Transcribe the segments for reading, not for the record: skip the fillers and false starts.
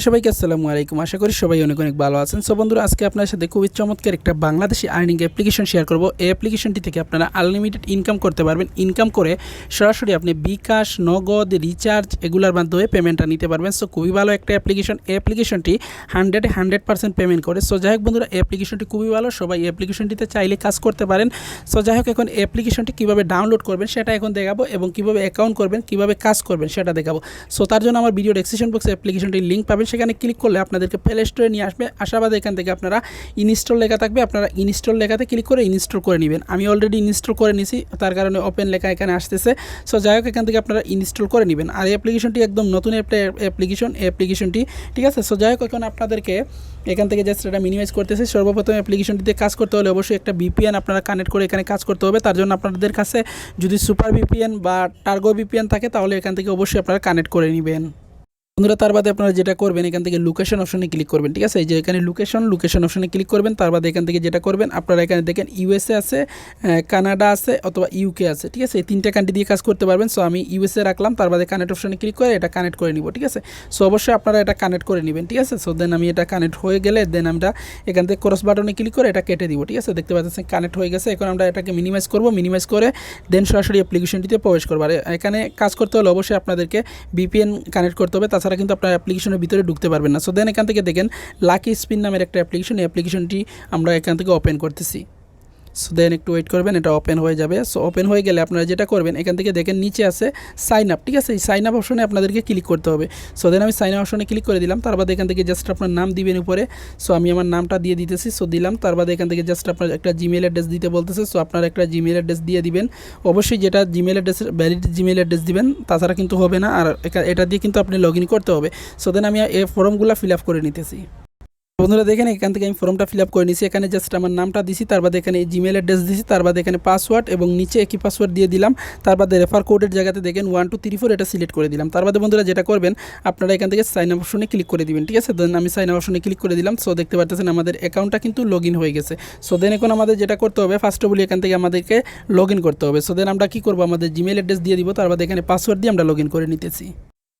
সবাইকে আসসালামু আলাইকুম। আশা করি সবাই অনেক অনেক ভালো আছেন। সো বন্ধুরা, আজকে আপনার সাথে খুবই চমৎকার একটা বাংলাদেশি আর্নিং অ্যাপ্লিকেশন শেয়ার করব। এই অ্যাপ্লিকেশনটি থেকে আপনারা আনলিমিটেড ইনকাম করতে পারবেন। ইনকাম করে সরাসরি আপনি bKash, নগদ, রিচার্জ এগুলোর মাধ্যমে পেমেন্টটা নিতে পারবেন। সো খুবই ভালো একটা অ্যাপ্লিকেশন। এই অ্যাপ্লিকেশনটি 100% পেমেন্ট করে। সো যাই হোক বন্ধুরা, এই অ্যাপ্লিকেশনটি খুবই ভালো। সবাই এই অ্যাপ্লিকেশনটিতে চাইলে কাজ করতে পারেন। সো যাই হোক, এখন এই অ্যাপ্লিকেশনটি কীভাবে ডাউনলোড করবেন সেটা এখন দেখাবো, এবং কীভাবে অ্যাকাউন্ট করবেন, কীভাবে কাজ করবেন সেটা দেখাবো। সো তার জন্য আমার ভিডিও ডেসক্রিপশন বক্সে অ্যাপ্লিকেশনটির লিঙ্ক পাবেন, সেখানে ক্লিক করলে আপনাদেরকে প্লে স্টোরে নিয়ে আসবে। আশাবাদ এখান থেকে আপনারা ইনস্টল লেখা থাকবে, আপনারা ইনস্টল লেখাতে ক্লিক করে ইনস্টল করে নেবেন। আমি অলরেডি ইনস্টল করে নিয়েছি, তার কারণে ওপেন লেখা এখানে আসতেছে। সো যাই হোক, এখান থেকে আপনারা ইনস্টল করে নেবেন। আর এই অ্যাপ্লিকেশনটি একদম নতুন একটা অ্যাপ্লিকেশনটি, ঠিক আছে। সো যাই হোক, এখন আপনাদেরকে এখান থেকে জাস্ট এটা মিনিমাইজ করতেছে। সর্বপ্রথম অ্যাপ্লিকেশনটিতে কাজ করতে হলে অবশ্যই একটা ভিপিএন আপনারা কানেক্ট করে এখানে কাজ করতে হবে। তার জন্য আপনাদের কাছে যদি সুপার ভিপিএন বা টার্গো ভিপিএন থাকে তাহলে এখান থেকে অবশ্যই আপনারা কানেক্ট করে নেবেন। বন্ধুরা, তার বাদে আপনারা যেটা করবেন, এখান থেকে লোকেশন অপশনে ক্লিক করবেন, ঠিক আছে। এই যে এখানে লোকেশন অপশনে ক্লিক করবেন। তার বাদে এখান থেকে যেটা করবেন, আপনারা এখানে দেখেন ইউএসএ আছে, কানাডা আছে, অথবা ইউকে আছে, ঠিক আছে। এই তিনটা কান্ট্রি দিয়ে কাজ করতে পারবেন। সো আমি ইউএসএ রাখলাম, তার বাদে কানেক্ট অপশনে ক্লিক করে এটা কানেক্ট করে নিব, ঠিক আছে। সো অবশ্যই আপনারা এটা কানেক্ট করে নেবেন, ঠিক আছে। সো দেন আমি এটা কানেক্ট হয়ে গেলে দেন আমরা এখান থেকে ক্রস বাটনে ক্লিক করে এটা কেটে দিব, ঠিক আছে। দেখতে পাচ্ছেন কানেক্ট হয়ে গেছে। এখন আমরা এটাকে মিনিমাইজ করব, মিনিমাইজ করে দেন সরাসরি অ্যাপ্লিকেশনটিতে প্রবেশ করবো। আর এখানে কাজ করতে হলে অবশ্যই আপনাদেরকে ভিপিএন কানেক্ট করতে হবে, তাছাড়া কিন্তু আপনার অ্যাপ্লিকেশনের ভিতরে ঢুকতে পারবেন না। সো দেন এখান থেকে দেখেন লাকি স্পিন নামের একটা অ্যাপ্লিকেশন, এই অ্যাপ্লিকেশনটি আমরা এখান থেকে ওপেন করতেছি। সো দেন একটু ওয়েট করবেন, এটা ওপেন হয়ে যাবে। সো ওপেন হয়ে গেলে আপনারা যেটা করবেন, এখান থেকে দেখেন নিচে আছে সাইন আপ, ঠিক আছে। এই সাইন আপ অপশনে আপনাদেরকে ক্লিক করতে হবে। সো দেন আমি সাইন আপ অপশনে ক্লিক করে দিলাম। তার বাদে এখান থেকে জাস্ট আপনার নাম দিবেন উপরে। সো আমি আমার নামটা দিয়ে দিতেছি, সো দিলাম। তার বাদে এখান থেকে জাস্ট আপনার একটা জিমেল অ্যাড্রেস দিতে বলতেছে। সো আপনার একটা জিমেল অ্যাড্রেস দিয়ে দিবেন। অবশ্যই যেটা জিমেল অ্যাড্রেসের ভ্যালিড জিমেল অ্যাড্রেস দিবেন, তাছাড়া কিন্তু হবে না। আর এটা দিয়ে কিন্তু আপনি লগ ইন করতে হবে। সো দেন আমি এই ফর্মগুলো ফিল আপ করে নিতেছি। বন্ধুরা দেখেন, এখান থেকে আমি ফর্মটা ফিল আপ করে নিয়েছি। এখানে জাস্ট আমার নামটা দিছি, তার বাদে এখানে জিমেল অ্যাড্রেস দিছি, তার বাদে এখানে পাসওয়ার্ড এবং নিচে একই পাসওয়ার্ড দিয়ে দিলাম। তার বাদে রেফার কোডের জায়গাতে দেখেন 1 2 3 4 এটা সিলেক্ট করে দিলাম। তার বাদে বন্ধুরা যেটা করবেন, আপনারা এখান থেকে সাইন আপ অপশনে ক্লিক করে দিবেন, ঠিক আছে। দেন আমি সাইন আপ অপশনে ক্লিক করে দিলাম। সো দেখতে পাচ্ছেন আমাদের অ্যাকাউন্টটা কিন্তু লগ ইন হয়ে গেছে। সো দেন এখন আমাদের যেটা করতে হবে, ফার্স্ট অফ অল এখান থেকে আমাদেরকে লগ ইন করতে হবে। সো দেন আমরা কী করবো, আমাদের জিমেল অ্যাড্রেস দিয়ে দিব, তার বাদে এখানে পাসওয়ার্ড দিয়ে আমরা লগ ইন করে নিতেছি।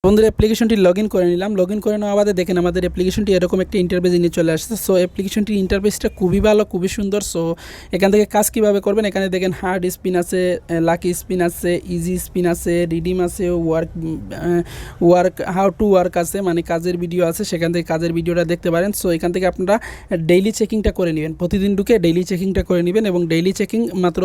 বন্ধুরা, অ্যাপ্লিকেশনটি লগ ইন করে নিলাম। লগ ইন করে নেওয়া বাদে দেখেন আমাদের অ্যাপ্লিকেশনটি এরকম একটা ইন্টারফেস নিয়ে চলে আসছে। সো অ্যাপ্লিকেশনটির ইন্টারফেসটা খুবই ভালো, খুবই সুন্দর। সো এখান থেকে কাজ কীভাবে করবেন, এখানে দেখেন হার্ড স্পিন আছে, লাকি স্পিন আছে, ইজি স্পিন আছে, রিডিম আছে, ওয়ার্ক হাউ টু ওয়ার্ক আছে, মানে কাজের ভিডিও আছে, সেখান থেকে কাজের ভিডিওটা দেখতে পারেন। সো এখান থেকে আপনারা ডেইলি চেকিংটা করে নেবেন, প্রতিদিন ঢুকে ডেইলি চেকিংটা করে নেবেন, এবং ডেইলি চেকিং মাত্র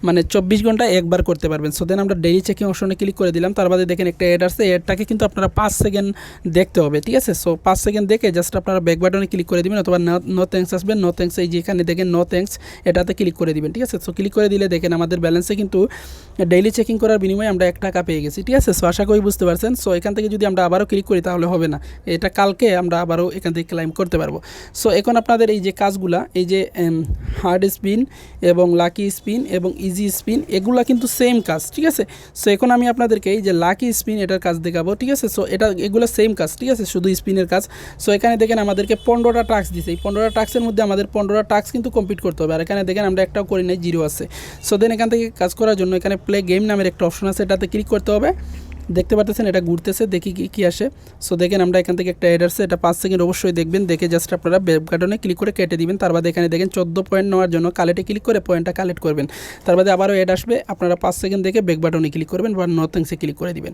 24 ঘন্টায় একবার করতে পারবেন। সো দেন আমরা ডেইলি চেকিং অপশনে ক্লিক করে দিলাম। তার বাদে দেখেন একটা অ্যাড আসছে, অ্যাডটাকে কিন্তু আপনারা 5 সেকেন্ড দেখতে হবে, ঠিক আছে। সো 5 সেকেন্ড দেখে জাস্ট আপনারা ব্যাক বাটনে ক্লিক করে দিবেন, অথবা নো থ্যাঙ্কস আসবেন, নো থ্যাঙ্কস, এই যে এখানে দেখেন নো থ্যাঙ্কস এটাতে ক্লিক করে দিবেন, ঠিক আছে। সো ক্লিক করে দিলে দেখেন আমাদের ব্যালেন্সে কিন্তু ডেইলি চেকিং করার বিনিময়ে আমরা 1 টাকা পেয়ে গেছি, ঠিক আছে। সো আশা করি বুঝতে পারছেন। সো এখান থেকে যদি আমরা আবারও ক্লিক করি তাহলে হবে না, এটা কালকে আমরা আবারও এখান থেকে ক্লাইম করতে পারবো। সো এখন আপনাদের এই যে কাজগুলা, এই যে হার্ড স্পিন এবং লাকি স্পিন এবং ইজি স্পিন, এগুলা কিন্তু সেম কাজ, ঠিক আছে। সো এখন আমি আপনাদেরকে এই যে লাকি স্পিন এটার কাজ দেখাবো, ঠিক আছে। সো এগুলো সেম কাজ, ঠিক আছে, শুধু স্পিনের কাজ। সো এখানে দেখেন আমাদেরকে 15টা টাস্ক দিছে। এই 15টা টাস্কের মধ্যে আমাদের 15টা টাস্ক কিন্তু কমপ্লিট করতে হবে। আর এখানে দেখেন আমরা একটাও করি নাই, 0 আছে। সো দেন এখান থেকে কাজ করার জন্য এখানে প্লে গেম নামের একটা অপশন আছে, এটাতে ক্লিক করতে হবে। দেখতে পাচ্ছেন এটা ঘুরতেছে, দেখি কি আসে। সো দেখেন আমরা এখান থেকে একটা অ্যাড আসছে, এটা 5 সেকেন্ড অবশ্যই দেখবেন, দেখে জাস্ট আপনারা ব্যাক বাটনে ক্লিক করে কেটে দিবেন। তার বাদে এখানে দেখেন 14 পয়েন্ট নেওয়ার জন্য কালেক্টে ক্লিক করে পয়েন্টটা কালেক্ট করবেন। তার বাদে আবারও অ্যাড আসবে, আপনারা 5 সেকেন্ড দেখে ব্যাক বাটনে ক্লিক করবেন বা নো থ্যাঙ্কসে ক্লিক করে দিবেন।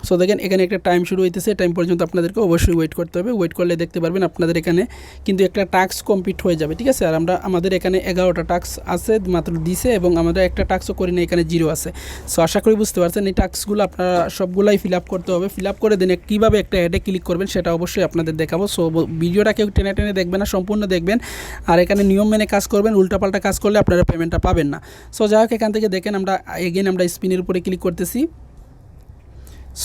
সো দেখেন এখানে একটা টাইম শুরু হইতেছে, টাইম পর্যন্ত আপনাদেরকে অবশ্যই ওয়েট করতে হবে। ওয়েট করলে দেখতে পারবেন আপনাদের এখানে কিন্তু একটা টাস্ক কমপ্লিট হয়ে যাবে, ঠিক আছে। আর আমাদের এখানে 11টা টাস্ক আছে মাত্র দিছে, এবং আমরা একটা টাস্কও করি না, এখানে 0 আছে। সো আশা করি বুঝতে পারছেন। এই টাস্কগুলো আপনারা সবগুলাই ফিল আপ করতে হবে। ফিল আপ করে দিন কীভাবে একটা অ্যাডে ক্লিক করবেন সেটা অবশ্যই আপনাদের দেখাবো। সো ভিডিওটা কেউ টেনে টেনে দেখবেন না, সম্পূর্ণ দেখবেন। আর এখানে নিয়ম মেনে কাজ করবেন, উল্টাপাল্টা কাজ করলে আপনারা পেমেন্টটা পাবেন না। সো যাই হোক, এখান থেকে দেখেন আমরা আমরা স্পিনের উপরে ক্লিক করতেছি।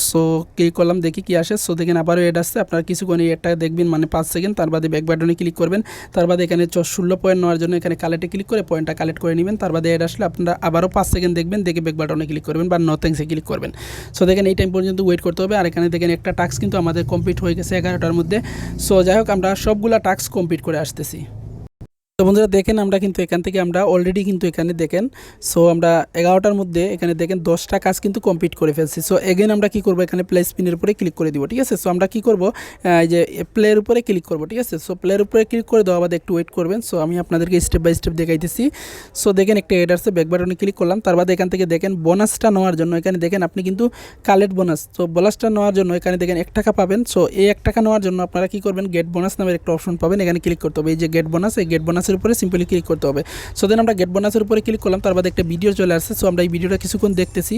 সো ক্লিক করলাম, দেখি কি আসে। সো দেখেন আবারও অ্যাড আসছে, আপনারা কিছুক্ষণ এটা দেখবেন, মানে 5 সেকেন্ড। তার বাদে ব্যাক বাটনে ক্লিক করবেন। তার বাদে এখানে 16 পয়েন্ট নেওয়ার জন্য এখানে কালেক্টে ক্লিক করে পয়েন্টটা কালেক্ট করে নেবেন। তার বাদে অ্যাড আসলে আপনারা আবারও 5 সেকেন্ড দেখবেন, দেখে ব্যাক বাটনে ক্লিক করবেন বা নো থ্যাঙ্কসে ক্লিক করবেন। সো দেখেন এই টাইম পর্যন্ত ওয়েট করতে হবে। আর এখানে দেখেন একটা টাস্ক কিন্তু আমাদের কমপ্লিট হয়ে গেছে 11টার মধ্যে। সো যাই হোক, আমরা সবগুলা টাস্ক কমপ্লিট করে আসতেছি। তো বন্ধুরা দেখেন আমরা কিন্তু এখান থেকে আমরা অলরেডি কিন্তু এখানে দেখেন সো আমরা 11টার মধ্যে এখানে দেখেন 10টা কাজ কিন্তু কমপ্লিট করে ফেলছি। সো এগেন আমরা কি করব, এখানে প্লে স্পিনের উপরে ক্লিক করে দিব, ঠিক আছে। সো আমরা কি করব, এই যে প্লের উপরে ক্লিক করব, ঠিক আছে। সো প্লের উপরে ক্লিক করে দেওয়া বাদে একটু ওয়েট করবেন। সো আমি আপনাদেরকে স্টেপ বাই স্টেপ দেখাইতেছি। সো দেখেন একটা এড আসছে, ব্যাক বাটনে ক্লিক করলাম, তার বাদে এখান থেকে দেখেন বোনাসটা নেওয়ার জন্য এখানে দেখেন আপনি কিন্তু কালেক্ট বোনাস, তো বোনাসটা নেওয়ার জন্য এখানে দেখেন 1 টাকা পাবেন। সো এই 1 টাকা নেওয়ার জন্য আপনারা কি করবেন, গেট বোনাস নামের একটা অপশন পাবেন, এখানে ক্লিক করতে হবে। এই যে গেট বোনাস, এই গেট বোনাসের উপরে সিম্পলি ক্লিক করতে হবে। সো দেন আমরা গেট বোনাসের উপরে ক্লিক করলাম, তার বাদে একটা ভিডিও চলে আসছে। সো আমরা এই ভিডিওটা কিছুক্ষণ দেখতেছি।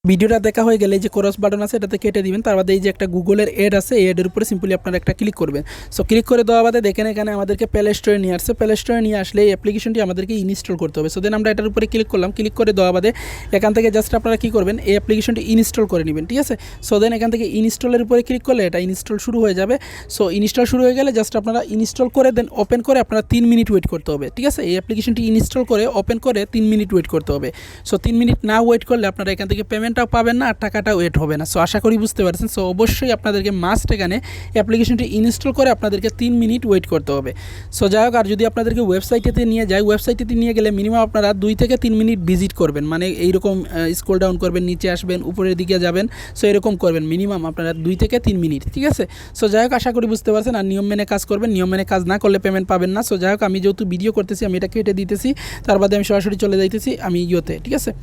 ভিডিওটা দেখা হয়ে গেলে এই যে ক্রস বাটন আছে এটাতে কেটে দিবেন, তার বাদে এই যে একটা গুগলের এড আছে, এই এডের উপরে সিম্পলি আপনারা একটা ক্লিক করবেন। সো ক্লিক করে দেওয়া বাদে দেখেন এখানে আমাদেরকে প্লে স্টোরে নিয়ে আসছে, প্লে স্টোরে নিয়ে আসলে এই অ্যাপ্লিকেশনটি আমাদেরকে ইনস্টল করতে হবে। সো দেন আমরা এটার উপরে ক্লিক করলাম, ক্লিক করে দেওয়া বাদে এখান থেকে জাস্ট আপনারা কী করবেন, এই অ্যাপ্লিকেশনটি ইনস্টল করে নেবেন, ঠিক আছে। সো দেন এখান থেকে ইনস্টলের উপরে ক্লিক করলে এটা ইনস্টল শুরু হয়ে যাবে। সো ইনস্টল শুরু হয়ে গেলে জাস্ট আপনারা ইনস্টল করে দেন ওপেন করে আপনারা 3 মিনিট ওয়েট করতে হবে, ঠিক আছে। এই অ্যাপ্লিকেশনটি ইনস্টল করে ওপেন করে 3 মিনিট ওয়েট করতে হবে। সো 3 মিনিট না ওয়েট করলে আপনারা এখান থেকে পেমেন্টটাও পাবেন না আর টাকাটা ওয়েট হবে না। সো আশা করি বুঝতে পারছেন। সো অবশ্যই আপনাদেরকে মাস্ট এখানে অ্যাপ্লিকেশনটি ইনস্টল করে আপনাদেরকে 3 মিনিট ওয়েট করতে হবে। সো যাই হোক, আর যদি আপনাদেরকে ওয়েবসাইটেতে নিয়ে যায়, ওয়েবসাইটেতে নিয়ে গেলে মিনিমাম আপনারা 2 থেকে 3 মিনিট ভিজিট করবেন, মানে এইরকম স্ক্রল ডাউন করবেন, নিচে আসবেন, উপরের দিকে যাবেন। সো এরকম করবেন মিনিমাম আপনারা 2 থেকে 3 মিনিট, ঠিক আছে। সো যাই হোক, আশা করি বুঝতে পারছেন। আর নিয়ম মেনে কাজ করবেন, নিয়ম মেনে কাজ না করলে পেমেন্ট পাবেন না। সো যাই হোক, আমি যেহেতু ভিডিও করতেছি আমি এটা কেটে দিতেছি, তার বাদে আমি সরাসরি চলে যাইতেছি আমি ইয়োতে, ঠিক আছে।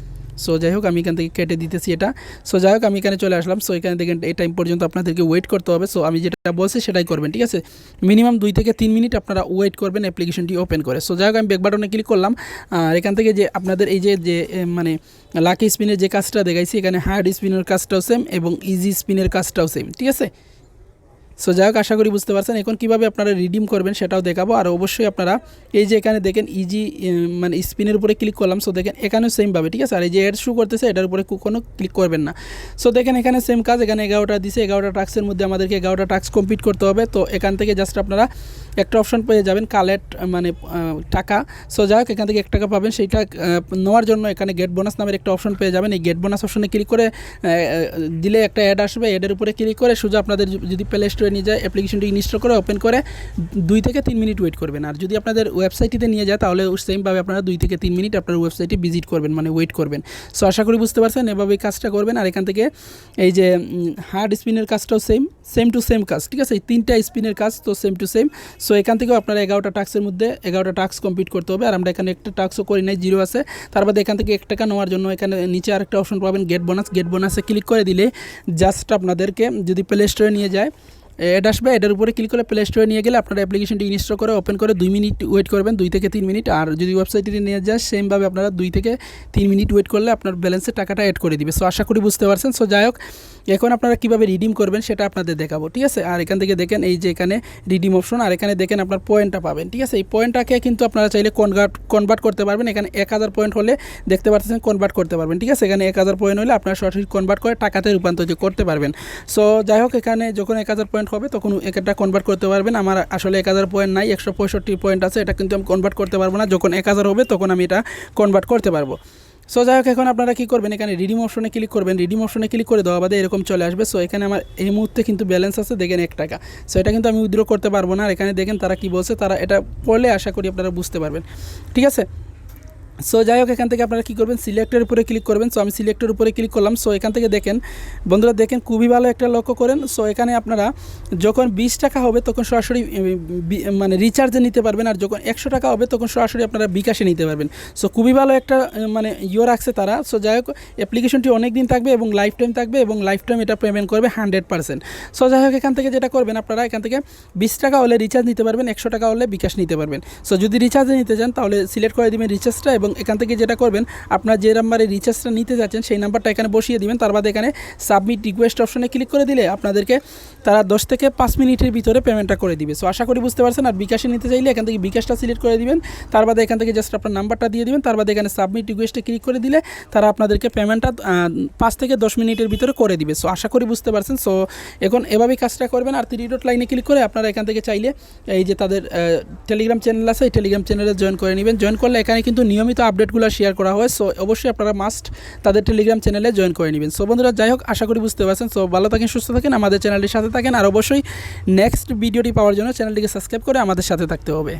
সো যাই হোক, আমি এখান থেকে কেটে দিতেছি এটা। সো যাই হোক, আমি এখানে চলে আসলাম। সো এখানে দেখেন এই টাইম পর্যন্ত আপনাদেরকে ওয়েট করতে হবে। সো আমি যেটা বলছি সেটাই করবেন, ঠিক আছে। মিনিমাম 2 থেকে 3 মিনিট আপনারা ওয়েট করবেন অ্যাপ্লিকেশনটি ওপেন করে। সো যাই হোক, আমি ব্যাক বাটনে ক্লিক করলাম। আর এখান থেকে যে আপনাদের এই যে মানে লাকি স্পিনের যে কাজটা দেখাইছি, এখানে হার্ড স্পিনের কাজটাও সেম এবং ইজি স্পিনের কাজটাও সেম, ঠিক আছে। সো যাই হোক, আশা করি বুঝতে পারছেন। এখন কীভাবে আপনারা রিডিম করবেন সেটাও দেখাবো। আর অবশ্যই আপনারা এই যে এখানে দেখেন ইজি মানে স্পিনের উপরে ক্লিক করলাম। সো দেখেন এখানেও সেমভাবে, ঠিক আছে। আর এই যে এড শু করতেছে এটার উপরে কোনো ক্লিক করবেন না। সো দেখেন এখানে সেম কাজ, এখানে 11টা দিছে, 11টা টাস্কের মধ্যে আমাদেরকে 11টা টাস্ক কমপ্লিট করতে হবে। তো এখান থেকে জাস্ট আপনারা একটা অপশন পেয়ে যাবেন কালেক্ট মানে টাকা। সো যাই হোক, এখান থেকে 1 টাকা পাবেন, সেইটা নেওয়ার জন্য এখানে গেট বোনাস নামের একটা অপশন পেয়ে যাবেন। এই গেট বোনাস অপশনে ক্লিক করে দিলে একটা অ্যাড আসবে, অ্যাডের উপরে ক্লিক করে সোজা আপনাদের যদি প্লে স্টোরে নিয়ে যায় অ্যাপ্লিকেশনটি ইনস্টল করে ওপেন করে 2 থেকে 3 মিনিট ওয়েট করবেন। আর যদি আপনাদের ওয়েবসাইটটিতে নিয়ে যায় তাহলে সেমভাবে আপনারা 2 থেকে 3 মিনিট আপনার ওয়েবসাইটে ভিজিট করবেন, মানে ওয়েট করবেন। সো আশা করি বুঝতে পারছেন, এভাবেই কাজটা করবেন। আর এখান থেকে এই যে হার্ড স্পিনের কাজটাও সেম টু সেম কাজ, ঠিক আছে। এই 3টা স্পিনের কাজ তো সেম টু সেম। সো এখান থেকেও আপনারা 11টা টাস্কের মধ্যে 11টা টাস্ক কমপ্লিট করতে হবে। আর আমরা এখানে একটা টাস্কও করি নাই, 0 আছে। তার বাদে এখান থেকে 1 টাকা নেওয়ার জন্য এখানে নিচে আরেকটা অপশন পাবেন গেট বোনাস, গেট বোনাসে ক্লিক করে দিলে জাস্ট আপনাদেরকে যদি প্লে স্টোরে নিয়ে যায় এড আসবে, এটার উপরে ক্লিক করে প্লে স্টোরে নিয়ে গেলে আপনারা অ্যাপ্লিকেশনটি ইনস্টল করে ওপেন করে 2 মিনিট ওয়েট করবেন, 2 থেকে 3 মিনিট। আর যদি ওয়েবসাইটে নিয়ে যায় সেমভাবে আপনারা 2 থেকে 3 মিনিট ওয়েট করলে আপনার ব্যালেন্সে টাকাটা অ্যাড করে দিবে। সো আশা করি বুঝতে পারছেন। সো যাই হোক, এখন আপনারা কীভাবে রিডিম করবেন সেটা আপনাদের দেখাবো, ঠিক আছে। আর এখান থেকে দেখেন এই যে এখানে রিডিম অপশন, আর এখানে দেখেন আপনার পয়েন্টটা পাবেন, ঠিক আছে। এই পয়েন্টটাকে কিন্তু আপনারা চাইলে কনভার্ট করতে পারবেন। এখানে 1000 পয়েন্ট হলে দেখতে পাচ্ছেন কনভার্ট করতে পারবেন, ঠিক আছে। এখানে 1000 পয়েন্ট হলে আপনারা সরাসরি কনভার্ট করে টাকাতে রূপান্তর করতে পারবেন। সো যাই হোক, এখানে যখন 1000 পয়েন্ট হবে তখন এটা কনভার্ট করতে পারবেন। আমার আসলে 1000 পয়েন্ট নাই, 165 পয়েন্ট আছে, এটা কিন্তু আমি কনভার্ট করতে পারবো না। যখন 1000 হবে তখন আমি এটা কনভার্ট করতে পারবো। সো যাই হোক, এখন আপনারা কী করবেন, এখানে রিডিম অপশনে ক্লিক করবেন। রিডিম অপশনে ক্লিক করে দেওয়া বাদে এরকম চলে আসবে। সো এখানে আমার এই মুহূর্তে কিন্তু ব্যালেন্স আছে দেখেন 1 টাকা। সো এটা কিন্তু আমি উইথড্র করতে পারবো না। আর এখানে দেখেন তারা কী বলছে, তারা এটা পড়লে আশা করি আপনারা বুঝতে পারবেন, ঠিক আছে। সো যাই হোক, এখান থেকে আপনারা কী করবেন, সিলেক্টের উপরে ক্লিক করবেন। সো আমি সিলেক্টের উপরে ক্লিক করলাম। সো এখান থেকে দেখেন বন্ধুরা, দেখেন খুবই ভালো একটা লক্ষ্য করেন। সো এখানে আপনারা যখন 20 টাকা হবে তখন সরাসরি মানে রিচার্জে নিতে পারবেন, আর যখন 100 টাকা হবে তখন সরাসরি আপনারা বিকাশে নিতে পারবেন। সো খুবই ভালো একটা মানে রাখছে তারা। সো যাই হোক, অ্যাপ্লিকেশনটি অনেক দিন থাকবে এবং লাইফ টাইম থাকবে এবং লাইফ টাইম এটা পেমেন্ট করবে 100%। সো যাই হোক, এখান থেকে যেটা করবেন আপনারা এখান থেকে 20 টাকা হলে রিচার্জ নিতে পারবেন, 100 টাকা হলে বিকাশ নিতে পারবেন। সো যদি রিচার্জে নিতে চান তাহলে সিলেক্ট করে দেবেন রিচার্জটা, এবং এখান থেকে যেটা করবেন আপনার যে নাম্বারে রিচার্জটা নিতে যাচ্ছেন সেই নাম্বারটা এখানে বসিয়ে দিবেন। তার বাদে এখানে সাবমিট রিকোয়েস্ট অপশনে ক্লিক করে দিলে আপনাদেরকে তারা 10 থেকে 5 মিনিটের ভিতরে পেমেন্টটা করে দিবে। সো আশা করি বুঝতে পারছেন। আর বিকাশে নিতে চাইলে এখান থেকে বিকাশটা সিলেক্ট করে দিবেন, তার বাদে এখান থেকে জাস্ট আপনার নাম্বারটা দিয়ে দিবেন, তার বাদে এখানে সাবমিট রিকোয়েস্টে ক্লিক করে দিলে তারা আপনাদেরকে পেমেন্টটা 5 থেকে 10 মিনিটের ভিতরে করে দিবে। সো আশা করি বুঝতে পারছেন। সো এখন এভাবেই কাজটা করবেন। আর 3 ডট লাইনে ক্লিক করে আপনারা এখান থেকে চাইলে এই যে তাদের টেলিগ্রাম চ্যানেল আছে, এই টেলিগ্রাম চ্যানেলে জয়েন করে নেবেন। জয়েন করলে এখানে কিন্তু নিয়মিত আপডেটগুলো শেয়ার করা হয়। সো অবশ্যই আপনারা মাস্ট তাদের টেলিগ্রাম চ্যানেলে জয়েন করে নেবেন। সো বন্ধুরা, যাই হোক, আশা করি বুঝতে পারছেন। সো ভালো থাকেন, সুস্থ থাকেন, আমাদের চ্যানেলটির সাথে থাকেন। আর অবশ্যই নেক্সট ভিডিওটি পাওয়ার জন্য চ্যানেলটিকে সাবস্ক্রাইব করে আমাদের সাথে থাকতে হবে।